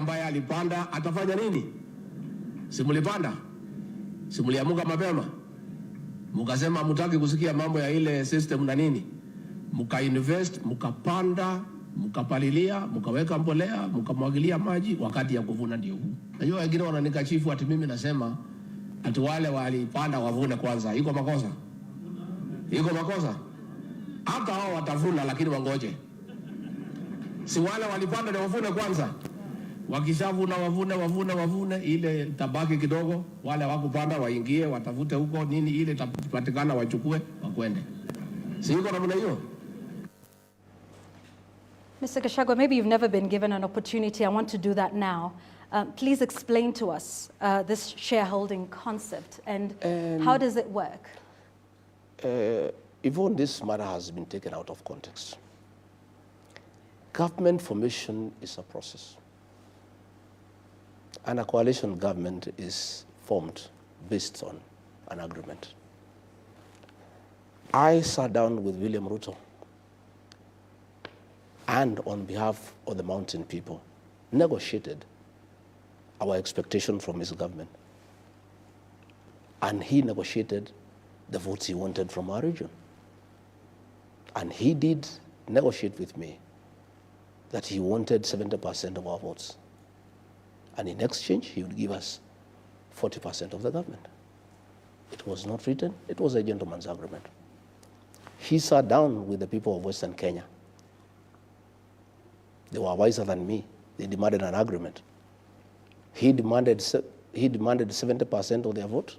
ambaye alipanda atafanya nini? Simulipanda? Simuliamuka mapema? Mukasema mutaki kusikia mambo ya ile system na nini? Muka-invest, mukapanda, mukapalilia, mukaweka mbolea, mukamwagilia maji, wakati ya kuvuna ndio huu. Najua wengine wananikashifu ati mimi nasema ati wale walipanda wavune kwanza. Iko makosa? Iko makosa? Hata hao watavuna lakini wangoje. Si wale walipanda ndio wavune kwanza. Wakishavuna wavune ile tabaki kidogo, wale wakupanda waingie watafute huko nini ile tapatikana wachukue wakwende. Si yuko namna hiyo? Mr. Gachagua, maybe you've never been given an opportunity. I want to do that now. Please explain to us this shareholding concept and how does it work? Even this matter has been taken out of context. Government formation is a process. And a coalition government is formed based on an agreement. I sat down with William Ruto and on behalf of the mountain people, negotiated our expectation from his government. And he negotiated the votes he wanted from our region. And he did negotiate with me that he wanted 70% of our votes. And in exchange, he would give us 40% of the government. It was not written, it was a gentleman's agreement. He sat down with the people of Western Kenya. They were wiser than me. They demanded an agreement. He demanded 70% of their vote.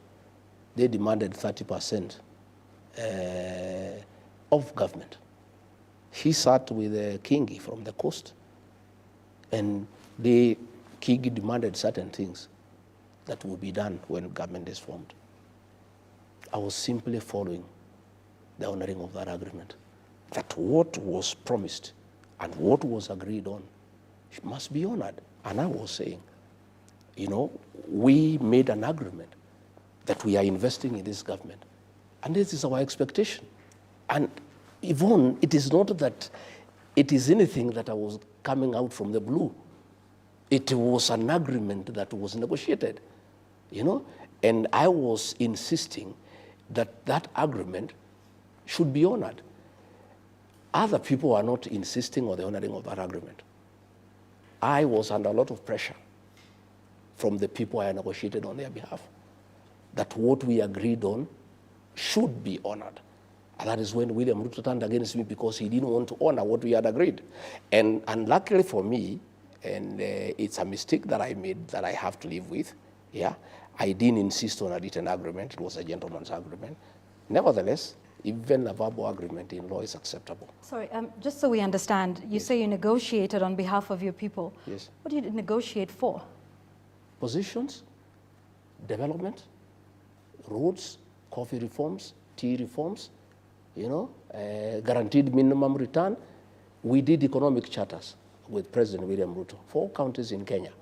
They demanded 30% of government. He sat with Kingi from the coast, and Kingi demanded certain things that will be done when government is formed. I was simply following the honoring of that agreement, that what was promised and what was agreed on must be honored. And I was saying, you know, we made an agreement that we are investing in this government, and this is our expectation. And Yvonne, it is not that it is anything that I was coming out from the blue. It was an agreement that was negotiated, you know, and I was insisting that that agreement should be honored. Other people are not insisting on the honoring of that agreement. I was under a lot of pressure from the people I negotiated on their behalf, that what we agreed on should be honored. And that is when William Ruto turned against me because he didn't want to honor what we had agreed. And luckily for me, and it's a mistake that I made that I have to live with, yeah, I didn't insist on a written agreement. It was a gentleman's agreement. Nevertheless, even a verbal agreement in law is acceptable. Sorry, just so we understand, you say you negotiated on behalf of your people. Yes. What did you negotiate for? Positions, development, roads, coffee reforms, tea reforms, you know, guaranteed minimum return. We did economic charters with President William Ruto, 4 counties in Kenya.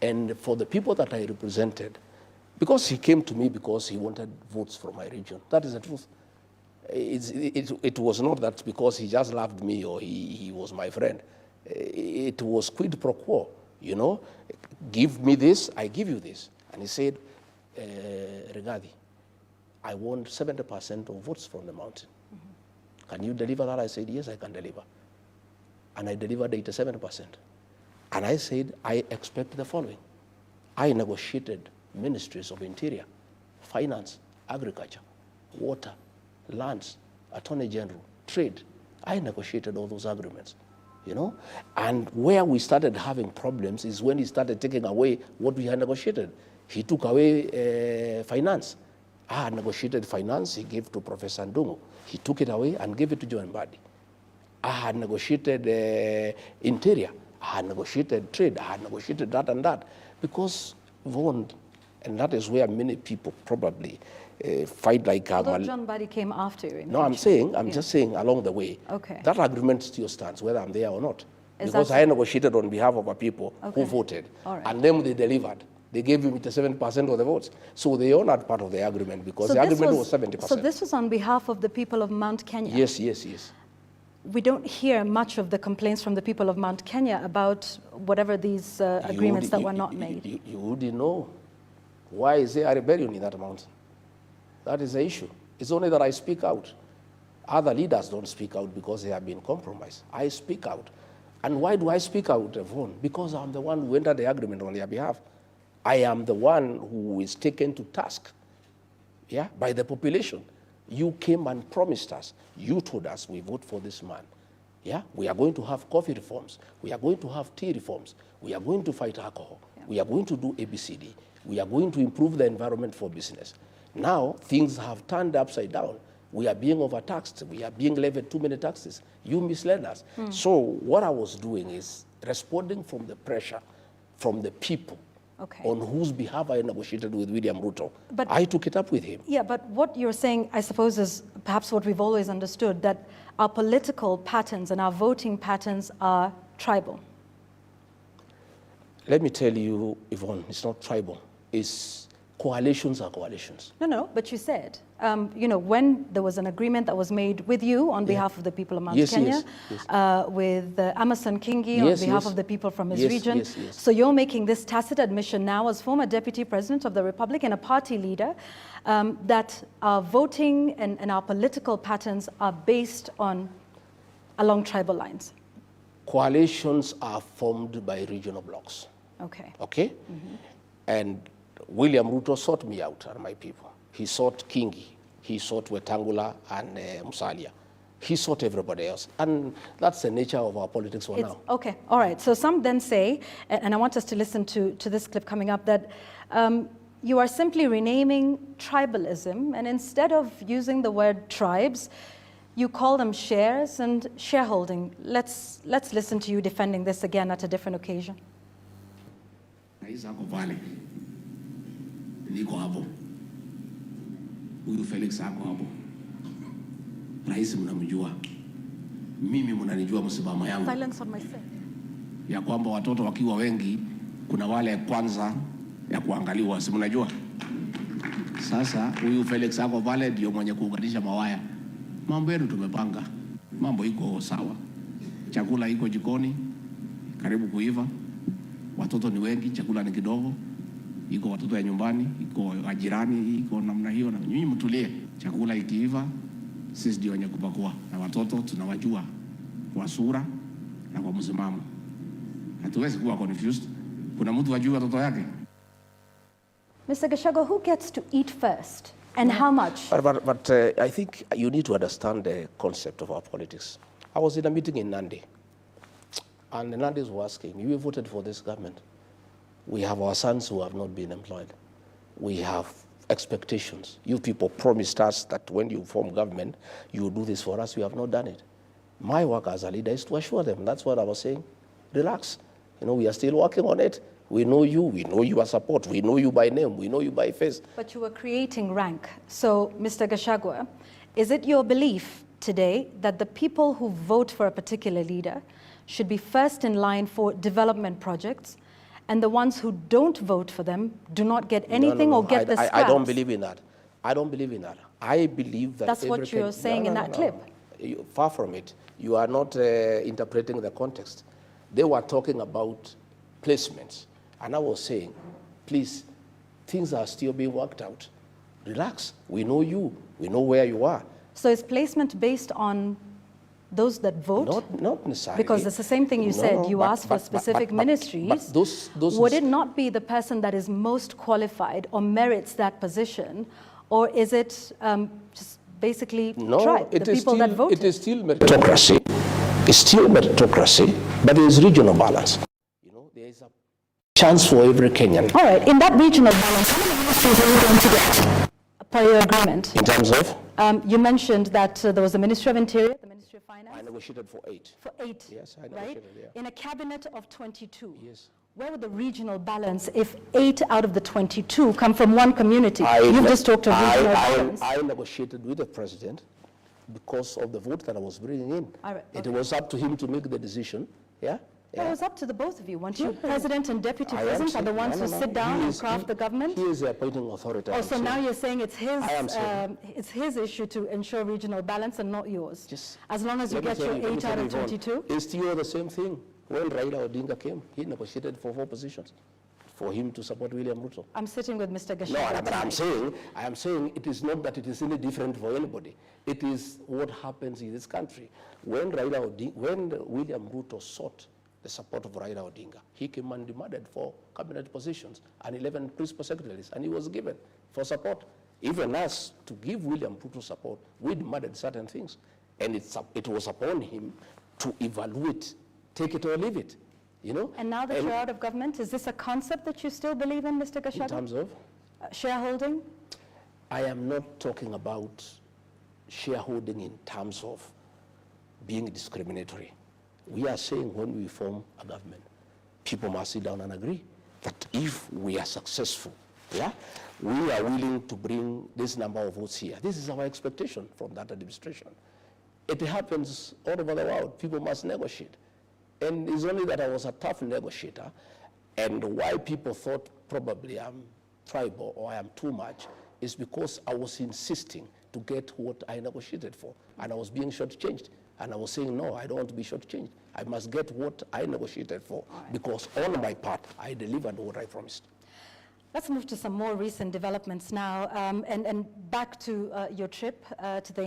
And for the people that I represented, because he came to me because he wanted votes from my region. That is the truth. It was not that because he just loved me or he was my friend. It was quid pro quo, you know. Give me this, I give you this. And he said, RIGATHI, I want 70% of votes from the mountain. Mm-hmm. Can you deliver that? I said, yes, I can deliver. And I delivered 87%. And I said, I expect the following. I negotiated ministries of interior, finance, agriculture, water, lands, attorney general, trade. I negotiated all those agreements, you know? And where we started having problems is when he started taking away what we had negotiated. He took away finance. I had negotiated finance, he gave to Professor Ndungu. He took it away and gave it to John Mbadi. I had negotiated interior. I had negotiated trade. I had negotiated that and that. Because, Vaughan, and that is where many people probably fight like... Although John Mbadi came after you. No, I'm just saying along the way. Okay. That agreement still stands, whether I'm there or not. Because I negotiated on behalf of our people who voted. All right. And then they delivered. They gave him 7% of the votes. So they honored part of the agreement because the agreement was 70%. So this was on behalf of the people of Mount Kenya? Yes, yes, yes. we don't hear much of the complaints from the people of Mount Kenya about whatever these agreements that were not made. You wouldn't know. Why is there a rebellion in that mountain? That is the issue. It's only that I speak out. Other leaders don't speak out because they have been compromised. I speak out. And why do I speak out, Yvonne? Because I'm the one who entered the agreement on their behalf. I am the one who is taken to task, yeah, by the population. You came and promised us. You told us we vote for this man. Yeah, we are going to have coffee reforms. We are going to have tea reforms. We are going to fight alcohol. Yeah. We are going to do ABCD. We are going to improve the environment for business. Now, things have turned upside down. We are being overtaxed. We are being levied too many taxes. You misled us. So what I was doing is responding from the pressure from the people on whose behalf I negotiated with William Ruto. But I took it up with him. Yeah, but what you're saying, I suppose, is perhaps what we've always understood, that our political patterns and our voting patterns are tribal. Let me tell you, Yvonne, it's not tribal. It's coalitions are coalitions. No, but you said, you know, when there was an agreement that was made with you on behalf of the people of Mount Kenya, with Amason Kingi on behalf of the people from his region. So you're making this tacit admission now as former Deputy President of the Republic and a party leader that our voting and our political patterns are based along tribal lines. Coalitions are formed by regional blocks. Okay? And William Ruto sought me out and my people. He sought Kingi, he sought Wetangula and Musalia. He sought everybody else. And that's the nature of our politics for now. Okay, all right. So some then say, and I want us to listen to this clip coming up, that you are simply renaming tribalism, and instead of using the word tribes, you call them shares and shareholding. Let's listen to you defending this again at a different occasion. Niko hapo. Huyu Felix ako hapo. Rais mnamjua. Mimi mnanijua msimamo yangu. Silence on myself. Ya kwamba watoto wakiwa wengi kuna wale kwanza ya kuangaliwa, si mnajua? Sasa huyu Felix ako pale ndio mwenye kuunganisha mawaya. Mambo yetu tumepanga. Mambo iko sawa. Chakula iko jikoni karibu kuiva. Watoto ni wengi, chakula ni kidogo. Iko watoto ya nyumbani, iko ajirani, iko namna hiyo, na nyinyi mtulie. Chakula ikiiva, sisi ndio wenye kupakua, na watoto tunawajua kwa sura na kwa msimamo. Hatuwezi kuwa confused. Kuna mtu wajua watoto yake. Mr. Gachagua, who gets to eat first and how much? But I think you need to understand the concept of our politics. I was in a meeting in Nandi, and the Nandis were asking, you voted for this government. We have our sons who have not been employed. We have expectations. You people promised us that when you form government, you will do this for us. You have not done it. My work as a leader is to assure them. That's what I was saying. Relax. You know, we are still working on it. We know your support. We know you by name. We know you by face. But you were creating rank. So, Mr. Gachagua, is it your belief today that the people who vote for a particular leader should be first in line for development projects, and the ones who don't vote for them do not get anything or get the scraps? I don't believe in that. I don't believe in that. I believe that that's what you're saying in that clip. Far from it. You are not interpreting the context. They were talking about placements. And I was saying, please, things are still being worked out. Relax. We know you. We know where you are. So is placement based on those that vote? Not necessarily. Because it's the same thing you said. You asked for specific ministries. But those would it not be the person that is most qualified or merits that position? Or is it just basically the people that voted? It is still meritocracy. It's still meritocracy, but there is regional balance. You know, there is a chance for every Kenyan. All right, in that regional balance, how many ministries are you going to get per your agreement? In terms of? You mentioned that there was the Ministry of Interior, the Ministry of Finance. I negotiated for 8. For 8? Yes, I negotiated, right? In a cabinet of 22? Yes. Where would the regional balance if 8 out of the 22 come from one community? You've just talked of regional balance. I negotiated with the president because of the vote that I was bringing in. All right, It was up to him to make the decision, yeah? Yeah. It was up to the both of you. Once you president and deputy president are the ones who sit down and craft the government. He is the appointing authority. Oh, so now you're saying it's his issue to ensure regional balance and not yours. Just as long as you get your 8 out of 22. It's still the same thing. When Raila Odinga came, he negotiated for 4 positions for him to support William Ruto. I'm sitting with Mr. Gachagua. No, but I am saying it is not that it is any different for anybody. It is what happens in this country. When William Ruto sought the support of Raila Odinga, he came and demanded for cabinet positions and 11 principal secretaries, and he was given for support. Even us, to give William Ruto support, we demanded certain things. And it was upon him to evaluate, take it or leave it. You know? And now that you're out of government, is this a concept that you still believe in, Mr. Gachagua? In terms of? Shareholding? I am not talking about shareholding in terms of being discriminatory. We are saying when we form a government, people must sit down and agree that if we are successful, yeah, we are willing to bring this number of votes here. This is our expectation from that administration. It happens all over the world. People must negotiate. And it's only that I was a tough negotiator, and why people thought probably I'm tribal or I am too much is because I was insisting to get what I negotiated for, and I was being shortchanged. And I was saying, no, I don't want to be shortchanged. I must get what I negotiated for, because on my part, I delivered what I promised. Let's move to some more recent developments now, and back to your trip to the